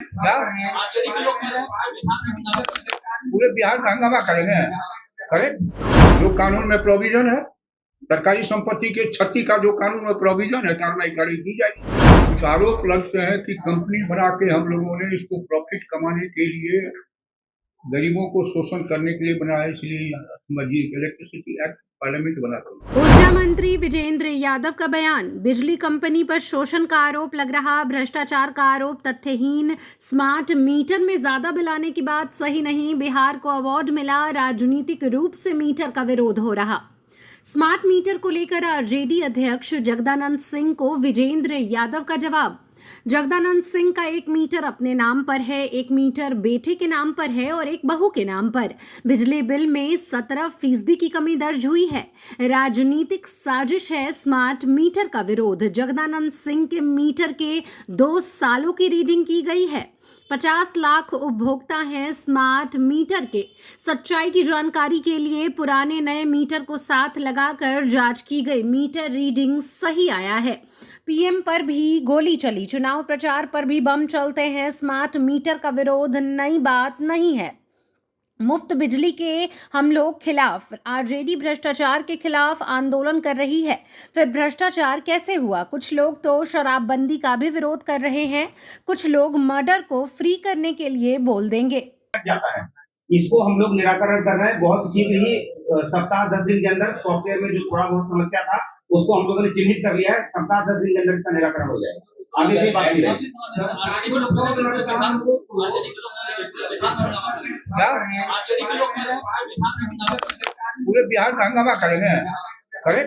क्या पूरे बिहार में हंगामा करेंगे? करें। जो कानून में प्रोविजन है, सरकारी संपत्ति के क्षति का जो कानून में प्रोविजन है, कार्रवाई की जाएगी। कुछ आरोप लगते हैं कि कंपनी बना के हम लोगों ने इसको प्रॉफिट कमाने के लिए, गरीबों को शोषण करने के लिए बनाया, इसलिए समझिए इलेक्ट्रिसिटी एक्ट पार्लियामेंट बना था। ऊर्जा मंत्री विजेंद्र यादव का बयान, बिजली कंपनी पर शोषण का आरोप लग रहा, भ्रष्टाचार का आरोप तथ्यहीन, स्मार्ट मीटर में ज्यादा बिल आने की बात सही नहीं, बिहार को अवार्ड मिला, राजनीतिक रूप से मीटर का विरोध हो रहा। स्मार्ट मीटर को लेकर आरजेडी अध्यक्ष जगदानंद सिंह को विजेंद्र यादव का जवाब। जगदानंद सिंह का एक मीटर अपने नाम पर है, एक मीटर बेटे के नाम पर है और एक बहू के नाम पर। बिजली बिल में 17% की कमी दर्ज हुई है। राजनीतिक साजिश है स्मार्ट मीटर का विरोध। जगदानंद सिंह के मीटर के 2 सालों की रीडिंग की गई है। 50 लाख उपभोक्ता हैं स्मार्ट मीटर के। सच्चाई की जानकारी के लिए पुराने नए मीटर को साथ लगाकर जांच की गई। मीटर रीडिंग सही आया है। पीएम पर भी गोली चली, चुनाव प्रचार पर भी बम चलते हैं। स्मार्ट मीटर का विरोध नई बात नहीं है। मुफ्त बिजली के हम लोग खिलाफ, आरजेडी भ्रष्टाचार के खिलाफ आंदोलन कर रही है। फिर भ्रष्टाचार कैसे हुआ? कुछ लोग तो शराबबंदी का भी विरोध कर रहे हैं, कुछ लोग मर्डर को फ्री करने के लिए बोल देंगे। जाता है, इसको हम लोग निराकरण कर रहे हैं। बहुत शीघ्र ही सप्ताह 10 दिन के अंदर सॉफ्टवेयर में जो थोड़ा बहुत समस्या था उसको हम लोगों ने चिन्हित कर लिया है। सप्ताह 10 दिन के अंदर इसका निराकरण हो जाएगा। आगे से बात की रहेगी। क्या पूरे बिहार में हंगामा करेंगे? करें।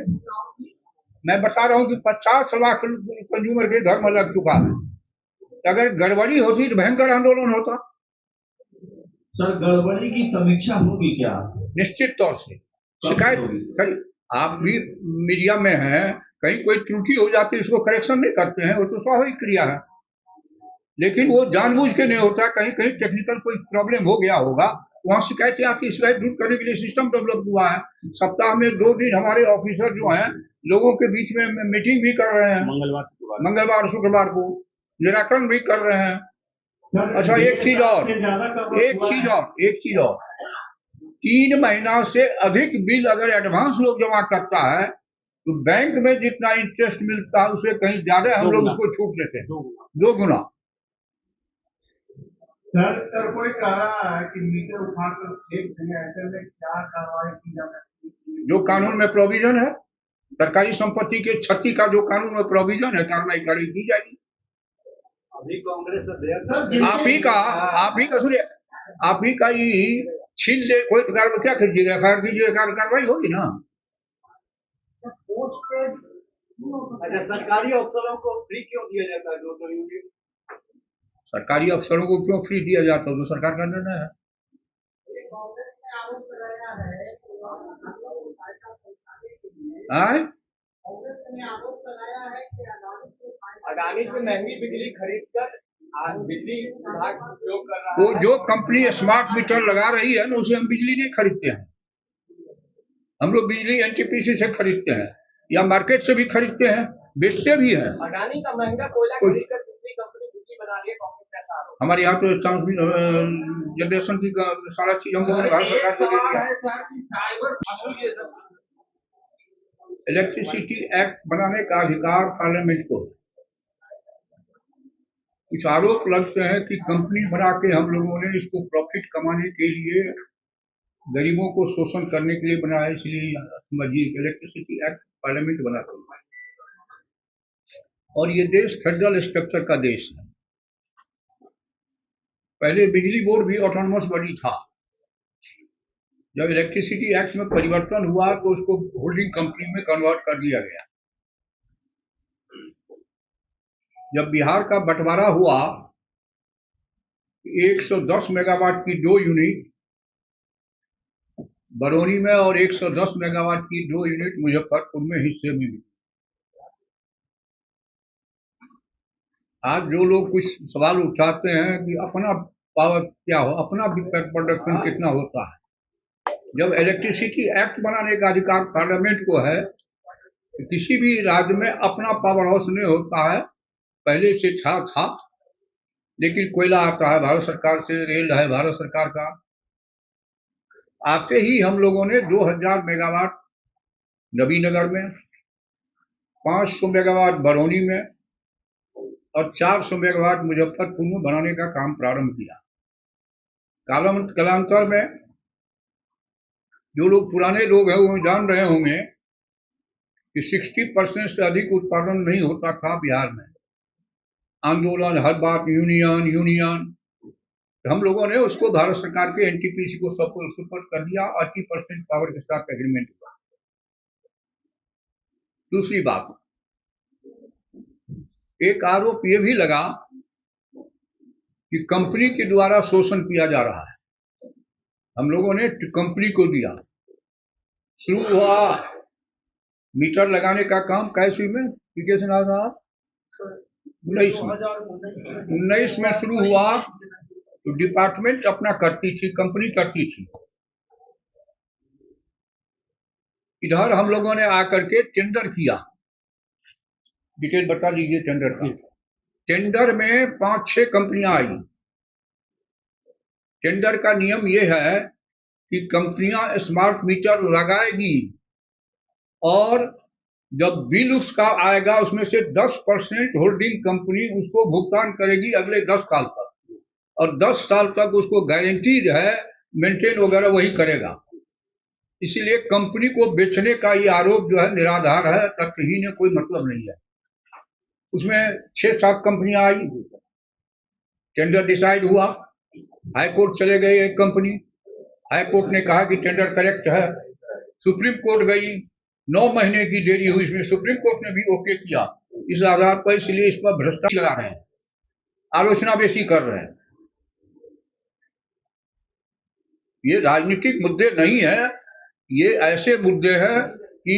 मैं बता रहा हूँ कि 50 लाख कंज्यूमर के घर में लग चुका है। अगर गड़बड़ी होती तो भयंकर आंदोलन होता। सर, गड़बड़ी की समीक्षा होगी क्या? निश्चित तौर से शिकायत आप भी मीडिया में हैं, कहीं कोई त्रुटि हो जाती है, इसको करेक्शन नहीं करते हैं, वो तो स्वाभाविक क्रिया है। लेकिन वो जानबूझ के नहीं होता, कहीं कहीं टेक्निकल कोई प्रॉब्लम हो गया होगा, वहाँ शिकायतें आती, शिकायत दूर करने के लिए सिस्टम डेवलप हुआ है। सप्ताह में 2 दिन हमारे ऑफिसर जो हैं लोगों के बीच में मीटिंग भी कर रहे हैं, मंगलवार शुक्रवार को निराकरण भी कर रहे हैं। अच्छा, एक चीज और 3 महीना से अधिक बिल अगर एडवांस लोग जमा करता है तो बैंक में जितना इंटरेस्ट मिलता है उससे कहीं ज्यादा हम लोग उसको छूट लेते हैं, 2 गुना। सर, कोई कह रहा है कि मीटर उठाकर फेंक देंगे, ऐसे में क्या कार्रवाई की जा सकती है? जो कानून में प्रोविजन है, सरकारी संपत्ति के क्षति का जो कानून में प्रोविजन है, कार्रवाई की जाएगी। अभी कांग्रेस आप ही का सुनिए, आप ही का ही छीन ले कोई तो क्या कीजिएगा? एफआईआर कीजिएगा, कार्रवाई होगी ना। अच्छा, सरकारी अफसरों को फ्री क्यों दिया जाता है 200 यूनिट? सरकारी अफसरों को क्यों फ्री दिया जाता है? तो सरकार का निर्णय है। अडानी से महंगी बिजली खरीद कर आज बिजली विभाग उपयोग कर रहा वो है। जो कंपनी स्मार्ट मीटर लगा रही है ना, उसे हम बिजली नहीं खरीदते हैं। हम लोग बिजली एनटीपीसी से खरीदते हैं या मार्केट से भी खरीदते हैं, बेचते भी हैं। अडानी का महंगा कोयला खरीद कर दूसरी कंपनी बिजली बना रही है, कांग्रेस का आरोप। हमारे यहाँ तो जनरेशन की सारा चीज हम लोगों ने भारत सरकार को दे दिया। इलेक्ट्रिसिटी एक्ट बनाने का अधिकार पार्लियामेंट को। कुछ आरोप लगते हैं कि कंपनी बना के हम लोगों ने इसको प्रॉफिट कमाने के लिए, गरीबों को शोषण करने के लिए बनाया, इसलिए समझिए इलेक्ट्रिसिटी एक्ट पार्लियामेंट बना था। और ये देश फेडरल स्ट्रक्चर का देश है। पहले बिजली बोर्ड भी ऑटोनोमस बॉडी था। जब इलेक्ट्रिसिटी एक्ट में परिवर्तन हुआ तो उसको होल्डिंग कंपनी में कन्वर्ट कर दिया गया। जब बिहार का बंटवारा हुआ, 110 मेगावाट की 2 यूनिट बरौनी में और 110 मेगावाट की 2 यूनिट मुजफ्फरपुर में हिस्से में मिली। आज जो लोग कुछ सवाल उठाते हैं कि अपना पावर क्या हो, अपना प्रोडक्शन कितना होता है, जब इलेक्ट्रिसिटी एक्ट बनाने का अधिकार पार्लियामेंट को है, तो किसी भी राज्य में अपना पावर हाउस नहीं होता है, पहले से था। लेकिन कोयला आता है भारत सरकार से, रेल है भारत सरकार का। आते ही हम लोगों ने 2000 मेगावाट नबीनगर में, 500 मेगावाट बरौनी में और 400 मेगावाट मुजफ्फरपुर में बनाने का काम प्रारंभ किया। कालांतर में जो लोग पुराने लोग हैं वो जान रहे होंगे कि 60% से अधिक उत्पादन नहीं होता था बिहार में। आंदोलन, हर बात यूनियन, हम लोगों ने उसको भारत सरकार के एनटीपीसी को सपोर्ट कर दिया। 80% पावर के साथ एग्रीमेंट हुआ। दूसरी बात, एक आरोप ये भी लगा कि कंपनी के द्वारा शोषण किया जा रहा है। हम लोगों ने कंपनी को दिया। शुरू हुआ मीटर लगाने का काम कैसे में, पीके से नाम साहब 19 में शुरू हुआ। तो डिपार्टमेंट अपना करती थी, कंपनी करती थी। इधर हम लोगों ने आकर के टेंडर किया। डिटेल बता दीजिए टेंडर का। टेंडर में 5-6 कंपनियां आई। टेंडर का नियम यह है कि कंपनियां स्मार्ट मीटर लगाएगी और जब बिल उसका आएगा उसमें से 10% होल्डिंग कंपनी उसको भुगतान करेगी अगले 10 साल तक, और 10 साल तक उसको गारंटीड है मेंटेन वगैरह वही करेगा। इसीलिए कंपनी को बेचने का ये आरोप जो है निराधार है, तथ्यहीन है, कोई मतलब नहीं है। उसमें 6-7 कंपनियां आई। टेंडर डिसाइड हुआ। हाई कोर्ट चले गए एक कंपनी। हाई कोर्ट ने कहा कि टेंडर करेक्ट है। सुप्रीम कोर्ट गई। 9 महीने की देरी हुई। इसमें सुप्रीम कोर्ट ने भी ओके किया। इस आधार पर, इसलिए इस पर भ्रष्टाचार लगा रहे हैं, आलोचना बेसी कर रहे हैं। ये राजनीतिक मुद्दे नहीं है, ये ऐसे मुद्दे हैं कि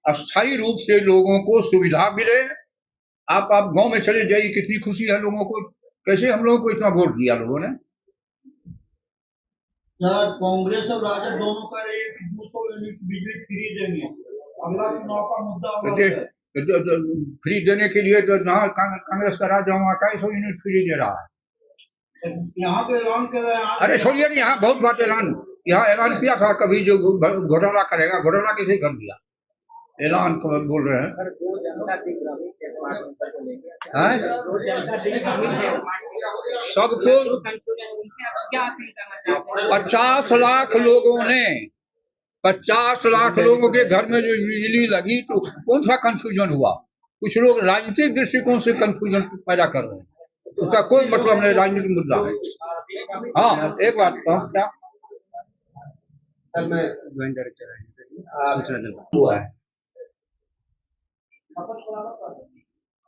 अस्थायी रूप से लोगों को सुविधा मिले। आप गांव में चले जाइए, कितनी खुशी है लोगों को। कैसे हम लोगों को इतना वोट दिया लोगों ने। सर, कांग्रेस और राजद दोनों का एक 200 यूनिट बिजली फ्री देंगे। अगला चुनाव का मुद्दा होगा। फ्री देने के लिए तो जहाँ कांग्रेस का राज, वहाँ 250 यूनिट फ्री दे रहा है। यहाँ पे ऐलान कर रहे हैं। अरे छोड़िए, यहाँ बहुत बात ऐलान, यहाँ ऐलान किया था कभी जो घोटाला करेगा, घोटाला किसे कर दिया। ऐलान बोल रहे हैं। सबको 50 लाख लोगों ने, 50 लाख लोगों के घर में जो बिजली लगी, तो कौन सा कंफ्यूजन हुआ। कुछ लोग राजनीतिक दृष्टिकोण से कंफ्यूजन पैदा कर रहे हैं, उसका कोई मतलब नहीं, राजनीतिक मुद्दा है। हाँ, एक बात तो क्या हुआ है।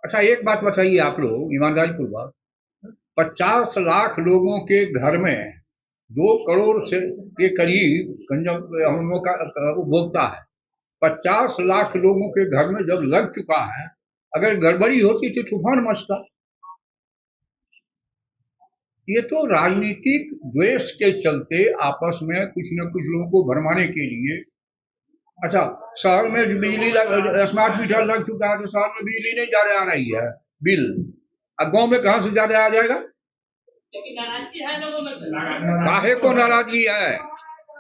अच्छा, एक बात बताइए आप लोग ईमानदारी पूर्वक, 50 लाख लोगों के घर में 2 करोड़ से के करीब हम लोगों का उपभोक्ता है। 50 लाख लोगों के घर में जब लग चुका है, अगर गड़बड़ी होती तो तूफान मचता। ये तो राजनीतिक द्वेष के चलते आपस में कुछ न कुछ लोगों को भरमाने के लिए। अच्छा, शहर में बिजली स्मार्ट मीटर लग चुका है तो शहर में बिजली नहीं ज्यादा आ रही है बिल, अब गांव में कहां से ज्यादा आ जाएगा। काहे को नाराजगी है।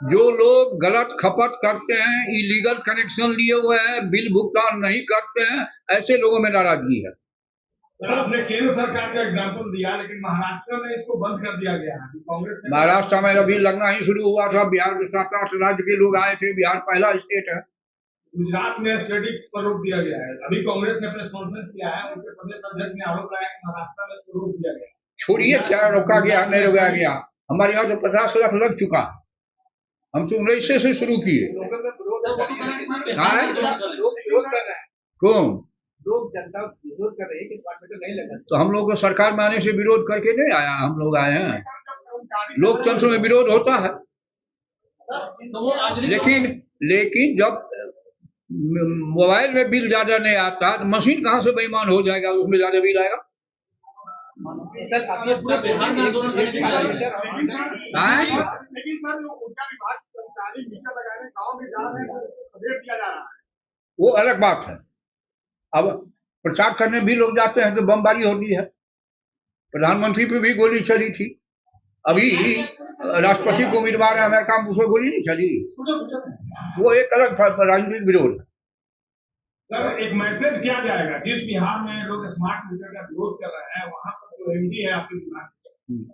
जो लोग गलत खपत करते हैं, इलीगल कनेक्शन लिए हुए हैं, बिल भुगतान नहीं करते हैं, ऐसे लोगों में नाराजगी है। आपने केंद्र सरकार का एग्जाम्पल दिया, लेकिन महाराष्ट्र में इसको बंद कर दिया गया है। कांग्रेस महाराष्ट्र में अभी लगना ही शुरू हुआ था। बिहार में 7-8 राज्य के लोग आए थे। बिहार पहला स्टेट है। गुजरात में स्टेटिक पर रोक दिया गया है। अभी कांग्रेस ने प्रेस कॉन्फ्रेंस किया है, उनके प्रदेश अध्यक्ष ने आरोप लगाया कि महाराष्ट्र में इसको रोक दिया गया। छोड़िए क्या रोका गया नहीं रोका गया, हमारे यहाँ तो 50 लाख लग चुका है। हम तो 19 से शुरू किए। कौन लोग जनता विरोध कर रही है कि स्मार्ट मीटर नहीं लगा। तो हम लोग को सरकार में आने से विरोध करके नहीं आया, हम लोग आए हैं। लोकतंत्र में विरोध होता है, लेकिन जब मोबाइल में बिल ज्यादा नहीं आता तो मशीन कहाँ से बेईमान हो जाएगा, उसमें ज्यादा बिल आएगा। लेकिन सर, ऊर्जा विभाग कर्मचारी मीटर लगाने गाँव में जा रहे हैं, अपडेट किया जा रहा है, वो अलग बात है। अब प्रचार करने भी लोग जाते हैं तो बमबारी होती है। प्रधानमंत्री पे भी गोली चली थी। अभी राष्ट्रपति को उम्मीदवार है अमेरिका में, उसको गोली नहीं चली। वो एक अलग राजनीतिक विरोध। सर एक मैसेज किया जाएगा, जिस बिहार में लोग स्मार्ट मीटर का विरोध कर रहे हैं, वहाँ पर जो एमडी है आपके विभाग के,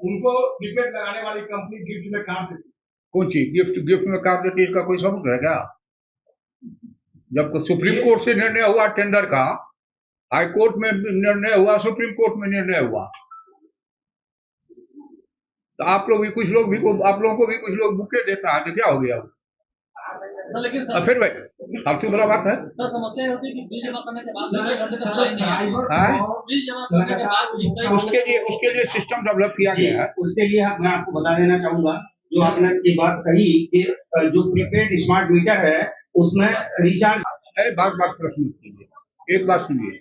उनको प्रीपेड लगाने वाली कंपनी गिफ्ट में कार्ड देती है। कौन चीज गिफ्ट में कार्ड देती है? इसका कोई सबूत है क्या? जब सुप्रीम कोर्ट से निर्णय हुआ टेंडर का, हाई कोर्ट में निर्णय हुआ, सुप्रीम कोर्ट में निर्णय हुआ, तो आप लोगों को भी कुछ लोग बुके देता है, तो क्या हो गया? लेकिन फिर भाई फालतू बड़ा बात है। सर समस्या होती है कि बिल जमा करने के बाद बिल जमा करने के बाद उसके लिए सिस्टम डेवलप किया गया है। उसके लिए मैं आपको बता देना चाहूंगा, जो आपने एक बात कही कि जो प्रीपेड स्मार्ट मीटर है उसमें रिचार्ज बात प्रश्न कीजिए। एक बात सुनिए,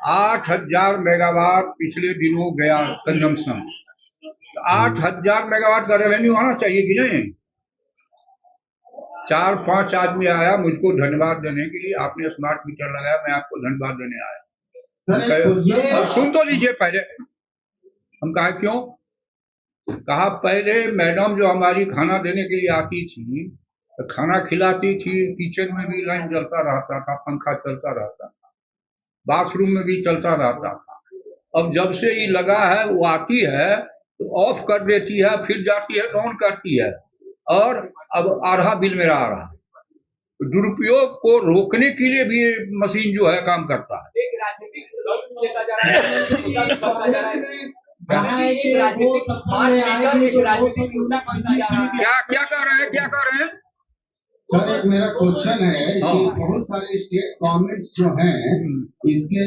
8,000 मेगावाट पिछले दिनों गया कंजम्पशन। 8,000 मेगावाट का रेवेन्यू आना चाहिए कि नहीं? 4-5 आदमी आया मुझको धन्यवाद देने के लिए, आपने स्मार्ट मीटर लगाया, मैं आपको धन्यवाद देने आया। अब सुन तो लीजिए पहले। हम कहा क्यों? कहा पहले मैडम जो हमारी खाना देने के लिए आती थी, तो खाना खिलाती थी, किचन में भी लाइन जलता रहता था, पंखा चलता रहता था, बाथरूम में भी चलता रहता था। अब जब से ये लगा है, वो आती है तो ऑफ कर देती है, फिर जाती है ऑन करती है, और अब आधा बिल मेरा आ रहा है। दुरुपयोग को रोकने के लिए भी ये मशीन जो है काम करता है। एक राजनीतिक लेता जा रहा है। क्या कह रहे हैं? सर एक मेरा क्वेश्चन है कि बहुत सारे स्टेट गवर्नमेंट्स जो हैं इसके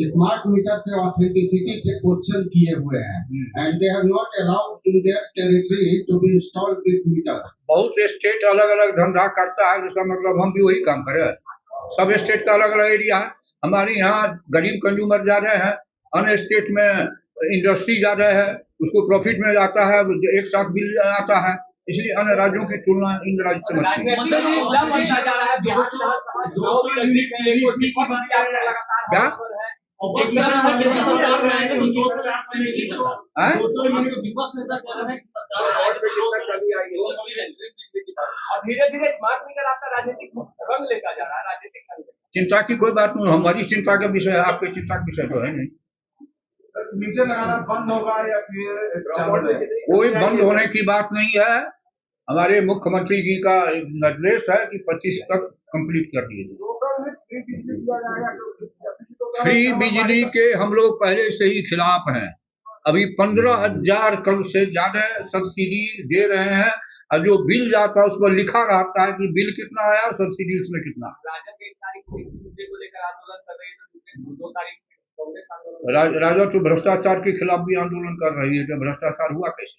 स्मार्ट मीटर से ऑथेंटिसिटी के क्वेश्चन किए हुए हैं, and they have not allowed in their territory to be installed this meter. बहुत स्टेट अलग अलग धंधा करता है, जिसका मतलब हम भी वही काम करें। सब स्टेट का अलग अलग एरिया है। हमारे यहाँ गरीब कंज्यूमर ज्यादा है, अन्य स्टेट में इंडस्ट्री ज्यादा है, उसको प्रॉफिट में जाता है, एक साथ बिल आता है, इसलिए अन्य राज्यों की तुलना इन राज्य से क्या? धीरे-धीरे स्मार्ट मीटर आपका राजनीतिक रंग लेता जा रहा है, राजनीतिक। चिंता की कोई बात नहीं, हमारी चिंता का विषय है, आपके चिंता का विषय तो है नहीं। मीटर लगाना बंद होगा या फिर कोई बंद होने की बात नहीं है। हमारे मुख्यमंत्री जी का निर्देश है कि 25 तक कंप्लीट कर दिए। फ्री बिजली के हम लोग पहले से ही खिलाफ हैं। अभी 15,000 करोड़ से ज्यादा सब्सिडी दे रहे हैं, और जो बिल जाता है उस पर लिखा रहता है कि बिल कितना आया, सब्सिडी उसमें कितना। राजा तो भ्रष्टाचार के खिलाफ भी आंदोलन कर रही है, तो भ्रष्टाचार हुआ कैसे?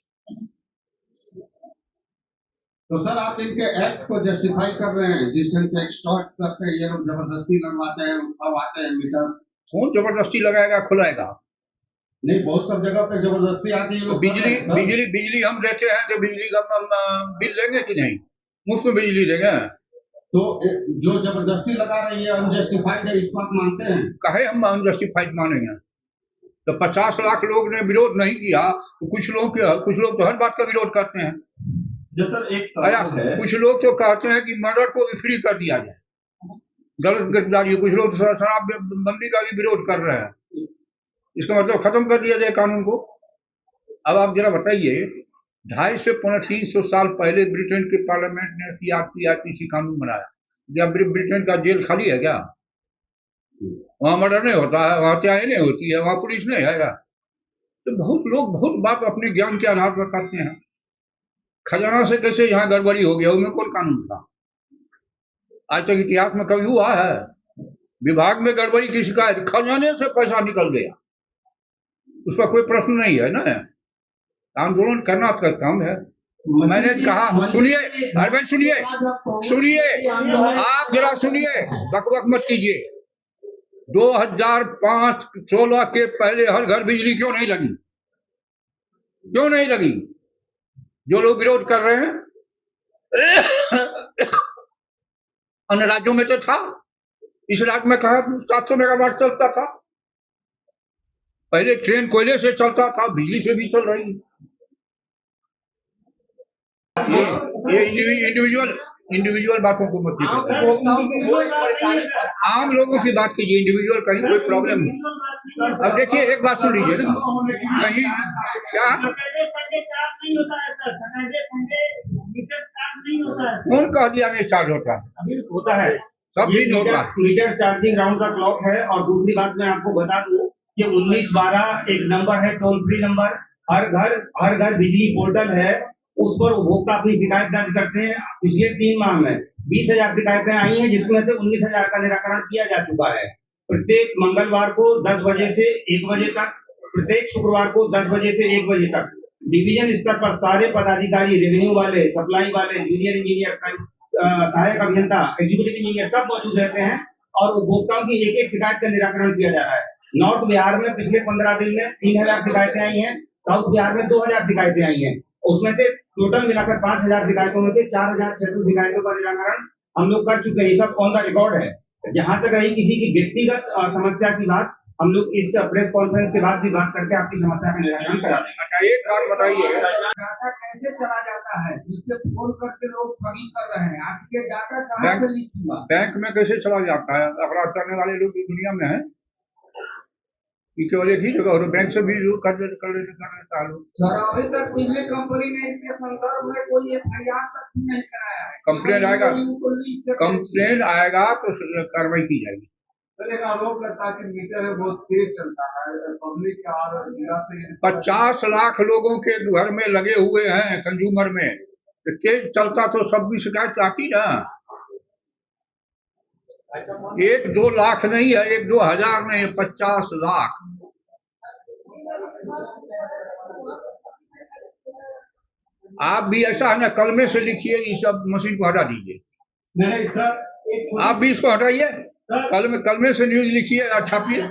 तो सर आप इनके एक्ट को जस्टिफाई कर रहे हैं, जिस ढंग से एक्सटॉर्ट करते हैं ये लोग, जबरदस्ती लगवाते हैं, उठवाते हैं मीटर। कौन जबरदस्ती लगाएगा, खुलाएगा? नहीं, बहुत सब जगह पे जबरदस्ती आती है। बिजली हम देते हैं, तो बिजली का बिल लेंगे कि नहीं? मुफ्त में बिजली देंगे? तो जो जबरदस्ती लगा रही है अनजस्टिफाइड है, इस बात मानते हैं? कहे हम अनजस्टिफाइड मानेंगे? तो 50 लाख लोग ने विरोध नहीं किया, तो कुछ लोग तो हर बात का विरोध करते हैं। जो सर एक सवाल है, कुछ लोग तो कहते हैं कि मर्डर को भी फ्री कर दिया जाए, गलत गिरफ्तारी। कुछ लोग तो शराब बंदी का भी विरोध कर रहे हैं, इसका मतलब खत्म कर दिया जाए कानून को। अब आप जरा बताइए, 250 से 300 साल पहले ब्रिटेन के पार्लियामेंट ने CRPC कानून बनाया। क्या ब्रिटेन का जेल खाली है क्या? वहां मर्डर नहीं होता है, वहां हत्याएं नहीं होती है, वहां पुलिस नहीं है क्या? तो बहुत लोग बहुत बात अपने ज्ञान के आधार पर करते हैं। खजाना से कैसे यहाँ गड़बड़ी हो गया, उसमें कौन कानून था? आज तक इतिहास में कभी हुआ है? विभाग में गड़बड़ी की शिकायत, खजाने से पैसा निकल गया, उसका कोई प्रश्न नहीं है ना। आंदोलन करना आपका काम है। मैंने कहा, सुनिए, अरे भाई सुनिए, आप जरा सुनिए, बकबक मत कीजिए। 2005-16 के पहले हर घर बिजली क्यों नहीं लगी? क्यों नहीं लगी? जो लोग विरोध कर रहे हैं, अन्य राज्यों में तो था, इस राज्य में कहा 700 मेगावाट चलता था। पहले ट्रेन कोयले से चलता था, बिजली से भी चल रही है। ये इंडिविजुअल बातों को मत कीजिए, आम लोगों की बात कीजिए। इंडिविजुअल कहीं कोई प्रॉब्लम नहीं। अब देखिए, एक बात सुन लीजिए ना, कहीं क्या कौन कह दिया नहीं चार्ज होता है? होता है, सब दिन होता है। मीटर चार्जिंग राउंड का क्लॉक है। और दूसरी बात मैं आपको बता दूं कि 1912 एक नंबर है, टोल फ्री नंबर। हर घर बिजली पोर्टल है, उस पर उपभोक्ता अपनी शिकायत दर्ज करते हैं। पिछले 3 माह में 20,000 शिकायतें आई हैं, जिसमें से 19,000 का निराकरण किया जा चुका है। प्रत्येक मंगलवार को 10 बजे से 1 बजे तक, प्रत्येक शुक्रवार को 10 बजे से 1 बजे तक डिवीजन स्तर पर सारे पदाधिकारी, रेवेन्यू वाले, सप्लाई वाले, जूनियर इंजीनियर, सहायक अभियंता, एग्जीक्यूटिव इंजीनियर सब मौजूद रहते हैं और उपभोक्ताओं की एक शिकायत का निराकरण किया जा रहा है। नॉर्थ बिहार में पिछले 15 दिन में 3,000 शिकायतें आई हैं, साउथ बिहार में 2,000 शिकायतें आई हैं। उसमें से टोटल मिलाकर 5,000 शिकायतों में से 4,600 शिकायतों का निराकरण हम लोग कर चुके हैं। ये सब ऑन द रिकॉर्ड है। जहां तक रही किसी की व्यक्तिगत समस्या की बात, हम लोग इस प्रेस कॉन्फ्रेंस के बाद भी बात करके आपकी समस्या का निराकरण करा देंगे। अच्छा, एक बात बताइए, डाटा कैसे चला जाता है जिससे फोन करके लोग ठगी कर रहे हैं? आपके डाटा कहाँ से लीक हुआ? बैंक में कैसे चला जाता है? अपराध करने वाले लोग इस दुनिया में हैं। ये केवल एक ही जगह और बैंक से भी कर लेता है लोग। सर, अभी तक बिजली कंपनी ने इसके संदर्भ में कोई FIR तक नहीं कराया है। कंप्लेन आएगा तो कार्रवाई की जाएगी। सर, एक आरोप लगता है कि मीटर है बहुत तेज चलता है, पब्लिक और जिला से 50 लाख लोगों के घर में लगे हुए हैं कंज्यूमर में, तो तेज चलता तो सब भी शिकायत आती ना। 1-2 लाख नहीं है, 1-2 हजार नहीं है, 50 लाख। आप भी ऐसा है ना, कलमे से लिखिए, ये सब मशीन को हटा दीजिए। नहीं सर, आप भी इसको हटाइए, कलमे से न्यूज लिखिए और छापिए।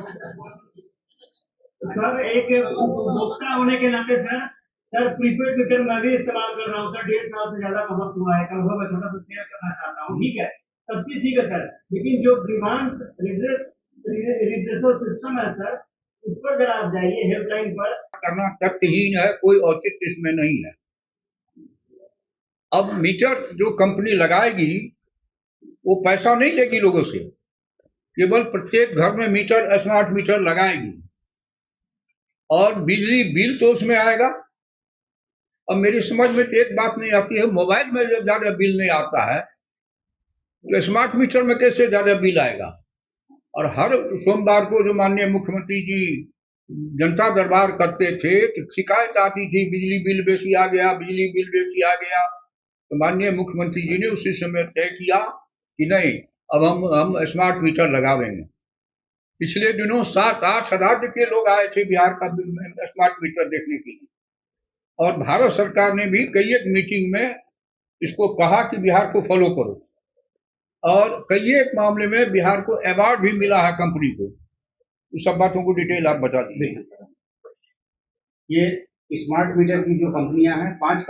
सर, एक उपभोक्ता होने के नाते सर प्रीपेड मीटर मैं भी इस्तेमाल कर रहा हूँ सर। 1.5 साल से ज्यादा वक्त हुआ है। अनुभव मैं छोटा सा शेयर करना चाहता हूँ। ठीक है, सब चीज ठीक है सर, लेकिन जो डिमांड रिजर्व सिस्टम है सर, उस पर जरा आप जाइए हेल्पलाइन पर। करना तथ्यहीन है, कोई औचित्य इसमें नहीं है। अब मीटर जो कंपनी लगाएगी वो पैसा नहीं लेगी लोगों से, केवल प्रत्येक घर में मीटर, स्मार्ट मीटर लगाएगी और बिजली बिल तो उसमें आएगा। अब मेरी समझ में एक बात नहीं आती है, मोबाइल में जब ज्यादा बिल नहीं आता है तो स्मार्ट मीटर में कैसे ज्यादा बिल आएगा? और हर सोमवार को जो माननीय मुख्यमंत्री जी जनता दरबार करते थे तो शिकायत आती थी, बिजली बिल बेसी आ गया, बिजली बिल बेसी आ गया। तो माननीय मुख्यमंत्री जी ने उसी समय तय किया कि नहीं, अब हम स्मार्ट मीटर लगा देंगे। पिछले दिनों 7-8 राज्य के लोग आए थे बिहार का स्मार्ट मीटर देखने के लिए, और भारत सरकार ने भी कई एक मीटिंग में इसको कहा कि बिहार को फॉलो करो, और कई एक मामले में बिहार को अवार्ड भी मिला है कंपनी को। उस सब बातों को डिटेल आप बता दीजिए। ये स्मार्ट मीटर की जो कंपनियां हैं, 5